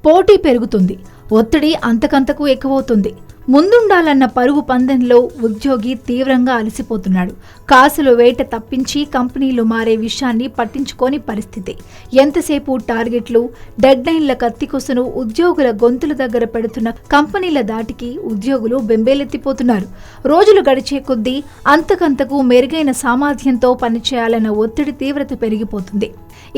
పోటీ పెరుగుతుంది, ఒత్తిడి అంతకంతకు ఎక్కువవుతుంది. ముందుండాలన్న పరుగు పందెంలో ఉద్యోగి తీవ్రంగా అలసిపోతున్నాడు. కాసులు వేట తప్పించి కంపెనీలు మారే విషయాన్ని పట్టించుకోని పరిస్థితి. ఎంతసేపు టార్గెట్లు, డెడ్లైన్ల కత్తికొసను ఉద్యోగుల గొంతుల దగ్గర పెడుతున్న కంపెనీల దాటికి ఉద్యోగులు బెంబేలెత్తిపోతున్నారు. రోజులు గడిచే కొద్దీ అంతకంతకు మెరుగైన సామర్థ్యంతో పనిచేయాలన్న ఒత్తిడి తీవ్రత పెరిగిపోతుంది.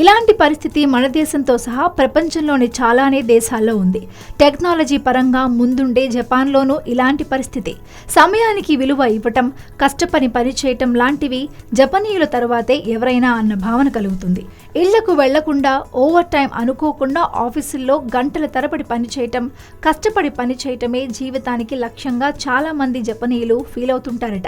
ఇలాంటి పరిస్థితి మన దేశంతో సహా ప్రపంచంలోని చాలానే దేశాల్లో ఉంది. టెక్నాలజీ పరంగా ముందుండే జపాన్లోనూ ఇలాంటి పరిస్థితి. సమయానికి విలువ ఇవ్వటం, కష్టపని పనిచేయటం లాంటివి జపనీయుల తర్వాతే ఎవరైనా అన్న భావన కలుగుతుంది. ఇళ్లకు వెళ్లకుండా, ఓవర్ టైం అనుకోకుండా ఆఫీసుల్లో గంటల తరబడి పనిచేయటం, కష్టపడి పనిచేయటమే జీవితానికి లక్ష్యంగా చాలా మంది జపనీయులు ఫీల్ అవుతుంటారట.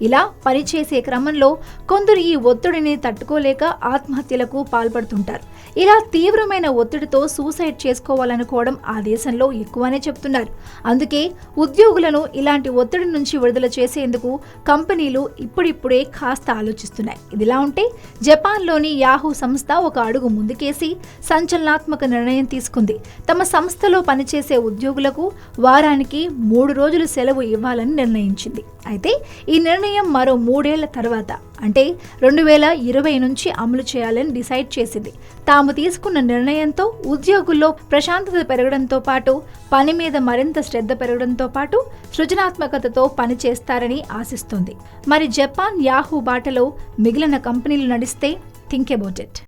ఇలా పనిచేసే క్రమంలో కొందరు ఈ ఒత్తిడిని తట్టుకోలేక ఆత్మహత్యలకు పాల్పడుతుంటారు. ఇలా తీవ్రమైన ఒత్తిడితో సూసైడ్ చేసుకోవాలనుకోవడం ఆ దేశంలో ఎక్కువనే చెప్తున్నారు. అందుకే ఉద్యోగులను ఇలాంటి ఒత్తిడి నుంచి విడుదల చేసేందుకు కంపెనీలు ఇప్పుడిప్పుడే కాస్త ఆలోచిస్తున్నాయి. ఇదిలా ఉంటే జపాన్లోని యాహూ సంస్థ ఒక అడుగు ముందుకేసి సంచలనాత్మక నిర్ణయం తీసుకుంది. తమ సంస్థలో పనిచేసే ఉద్యోగులకు వారానికి 3 రోజులు సెలవు ఇవ్వాలని నిర్ణయించింది. అయితే ఈ నిర్ణయం మరో 3 ఏళ్ల తర్వాత అంటే 2020 నుంచి అమలు చేయాలని డిసైడ్ చేసింది. తాము తీసుకున్న నిర్ణయంతో ఉద్యోగుల్లో ప్రశాంతత పెరగడంతో పాటు పని మీద మరింత శ్రద్ధ పెరగడంతో పాటు సృజనాత్మకతతో పని చేస్తారని ఆశిస్తోంది. మరి జపాన్ యాహూ బాటలో మిగిలిన కంపెనీలు నడిస్తే థింక్ అబౌట్ ఇట్.